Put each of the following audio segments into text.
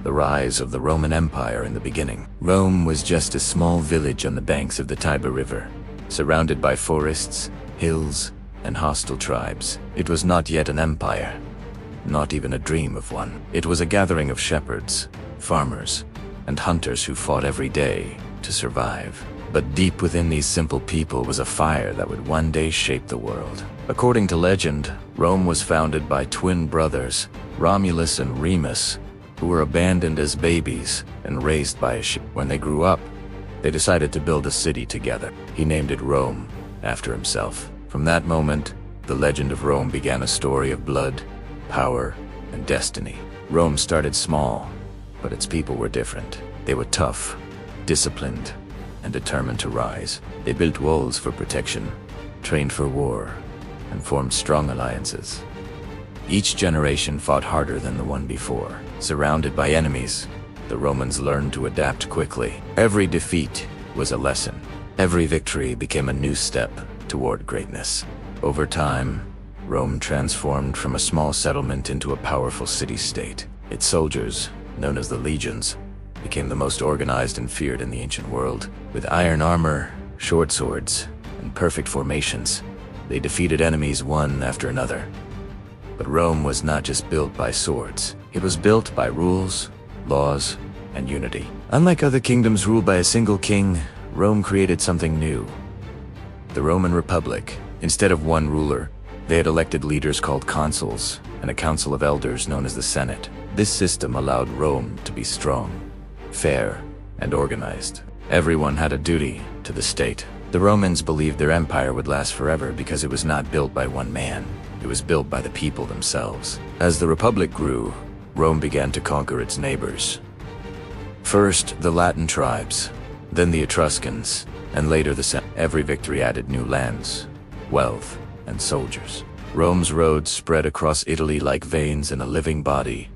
the rise of the Roman Empire in the beginning. Rome was just a small village on the banks of the Tiber River, surrounded by forests, hills, and hostile tribes. It was not yet an empire, not even a dream of one. It was a gathering of shepherds, farmers, and hunters who fought every day to survive. But deep within these simple people was a fire that would one day shape the world. According to legend, Rome was founded by twin brothers, Romulus and Remus, who were abandoned as babies and raised by a sheep. When they grew up, they decided to build a city together. He named it Rome, after himself. From that moment, the legend of Rome began, a story of blood, power, and destiny. Rome started small, but its people were different. They were tough, disciplined, and determined to rise. They built walls for protection, trained for war, and formed strong alliances. Each generation fought harder than the one before. Surrounded by enemies, the Romans learned to adapt quickly. Every defeat was a lesson. Every victory became a new step toward greatness. Over time, Rome transformed from a small settlement into a powerful city-state. Its soldiers, known as the legions, became the most organized and feared in the ancient world. With iron armor, short swords, and perfect formations, they defeated enemies one after another. But Rome was not just built by swords. It was built by rules, laws, and unity. Unlike other kingdoms ruled by a single king, Rome created something new: the Roman Republic. Instead of one ruler, they had elected leaders called consuls and a council of elders known as the Senate. This system allowed Rome to be strong, fair, and organized. Everyone had a duty to the state. The Romans believed their empire would last forever because it was not built by one man. It was built by the people themselves. As the Republic grew, Rome began to conquer its neighbors. First, the Latin tribes, then the Etruscans, and later the Senate. Every victory added new lands, wealth, and soldiers. Rome's roads spread across Italy like veins in a living body,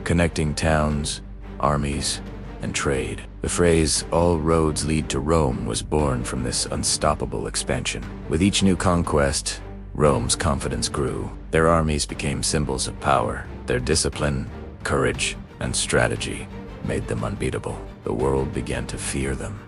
connecting towns, armies, and trade. The phrase, "all roads lead to Rome," was born from this unstoppable expansion. With each new conquest, Rome's confidence grew. Their armies became symbols of power. Their discipline, courage, and strategy made them unbeatable. The world began to fear them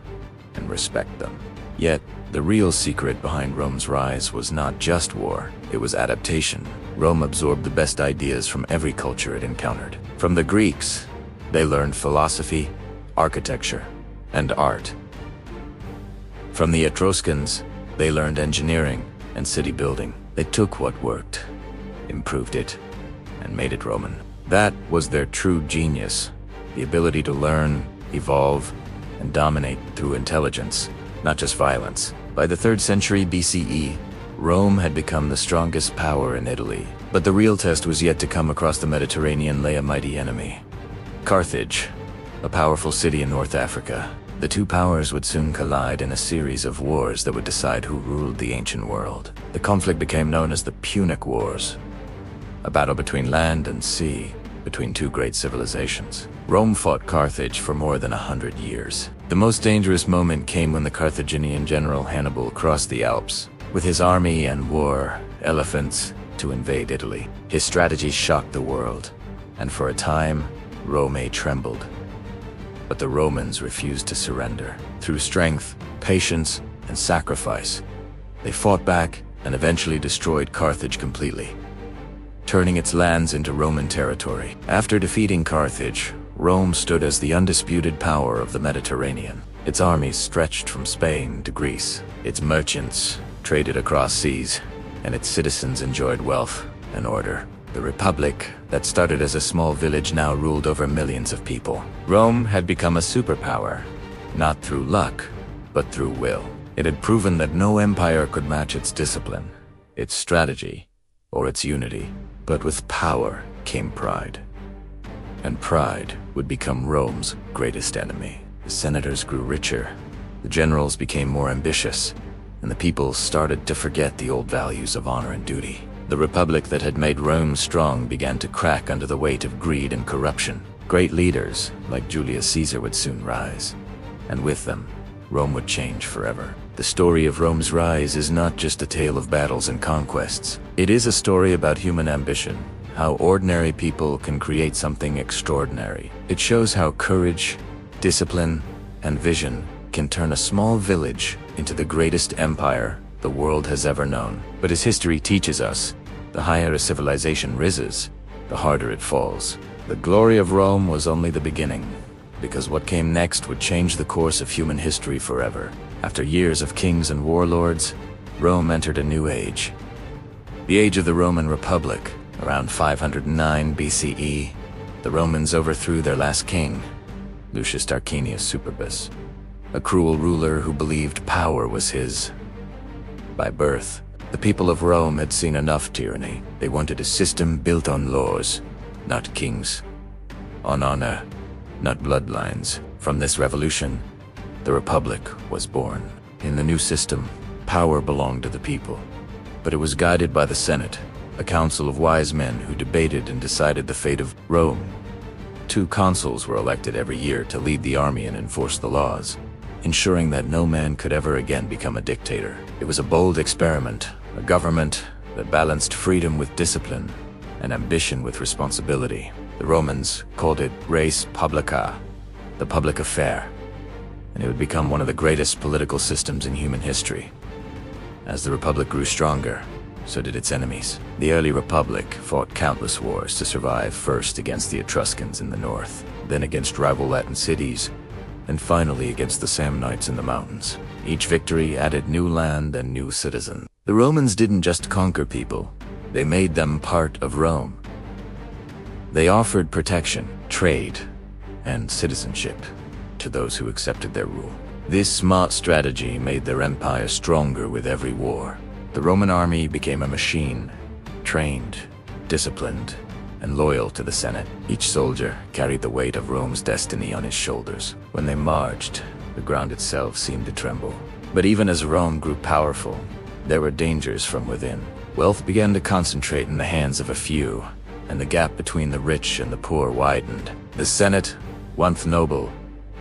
and respect them. Yet, the real secret behind Rome's rise was not just war, it was adaptation. Rome absorbed the best ideas from every culture it encountered. From the Greeks, they learned philosophy, architecture, and art. From the Etruscans, they learned engineering and city building. They took what worked, improved it, and made it Roman. That was their true genius, the ability to learn, evolve, and dominate through intelligence, not just violence. By the 3rd century BCE, Rome had become the strongest power in Italy. But the real test was yet to come. Across the Mediterranean lay a mighty enemy: Carthage, a powerful city in North Africa. The two powers would soon collide in a series of wars that would decide who ruled the ancient world. The conflict became known as the Punic Wars, a battle between land and sea, between two great civilizations. Rome fought Carthage for more than 100 years. The most dangerous moment came when the Carthaginian general Hannibal crossed the Alps with his army and wore elephants to invade Italy. His strategy shocked the world, and for a time, Rome trembled. But the Romans refused to surrender. Through strength, patience, and sacrifice, they fought back and eventually destroyed Carthage completely, turning its lands into Roman territory. After defeating Carthage, Rome stood as the undisputed power of the Mediterranean. Its armies stretched from Spain to Greece. Its merchants traded across seas, and its citizens enjoyed wealth and order. The Republic, that started as a small village, now ruled over millions of people. Rome had become a superpower, not through luck, but through will. It had proven that no empire could match its discipline, its strategy, or its unity. But with power came pride. And pride would become Rome's greatest enemy. The senators grew richer, the generals became more ambitious, and the people started to forget the old values of honor and duty. The Republic that had made Rome strong began to crack under the weight of greed and corruption. Great leaders, like Julius Caesar, would soon rise, and with them, Rome would change forever. The story of Rome's rise is not just a tale of battles and conquests. It is a story about human ambition, how ordinary people can create something extraordinary. It shows how courage, discipline, and vision can turn a small village into the greatest empire the world has ever known. But as history teaches us, the higher a civilization rises, the harder it falls. The glory of Rome was only the beginning, because what came next would change the course of human history forever. After years of kings and warlords, Rome entered a new age. The age of the Roman Republic. Around 509 BCE, the Romans overthrew their last king, Lucius Tarquinius Superbus, a cruel ruler who believed power was his. By birth, the people of Rome had seen enough tyranny. They wanted a system built on laws, not kings, on honor, not bloodlines. From this revolution, the Republic was born. In the new system, power belonged to the people, but it was guided by the Senate, a council of wise men who debated and decided the fate of Rome. 2 consuls were elected every year to lead the army and enforce the laws, ensuring that no man could ever again become a dictator. It was a bold experiment, a government that balanced freedom with discipline and ambition with responsibility. The Romans called it res publica, the public affair, and it would become one of the greatest political systems in human history. As the Republic grew stronger, so did its enemies. The early Republic fought countless wars to survive, first against the Etruscans in the north, then against rival Latin cities, and finally against the Samnites in the mountains. Each victory added new land and new citizens. The Romans didn't just conquer people, they made them part of Rome. They offered protection, trade, and citizenship to those who accepted their rule. This smart strategy made their empire stronger with every war. The Roman army became a machine, trained, disciplined, and loyal to the Senate. Each soldier carried the weight of Rome's destiny on his shoulders. When they marched, the ground itself seemed to tremble. But even as Rome grew powerful, there were dangers from within. Wealth began to concentrate in the hands of a few, and the gap between the rich and the poor widened. The Senate, once noble,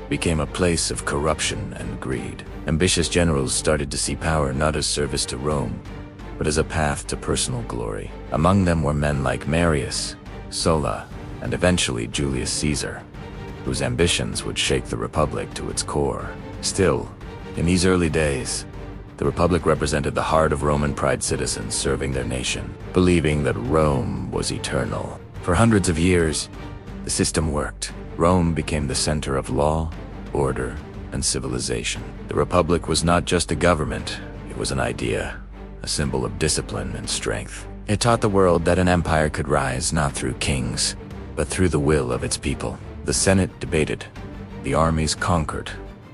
became a place of corruption and greed. Ambitious generals started to see power not as service to Rome, but as a path to personal glory. Among them were men like Marius, Sulla, and eventually Julius Caesar, whose ambitions would shake the Republic to its core. Still, in these early days, the Republic represented the heart of Roman pride citizens serving their nation, believing that Rome was eternal. For hundreds of years, the system worked. Rome became the center of law, order, and civilization. The Republic was not just a government, it was an idea, a symbol of discipline and strength. It taught the world that an empire could rise not through kings, but through the will of its people. The Senate debated, the armies conquered,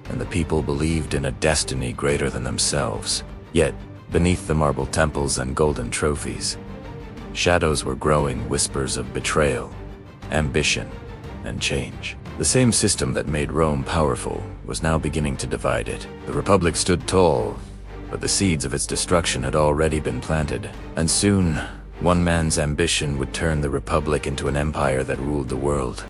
and the people believed in a destiny greater than themselves. Yet, beneath the marble temples and golden trophies, shadows were growing, whispers of betrayal, ambition, and change. The same system that made Rome powerful was now beginning to divide it. The Republic stood tall, but the seeds of its destruction had already been planted. And soon, one man's ambition would turn the Republic into an empire that ruled the world.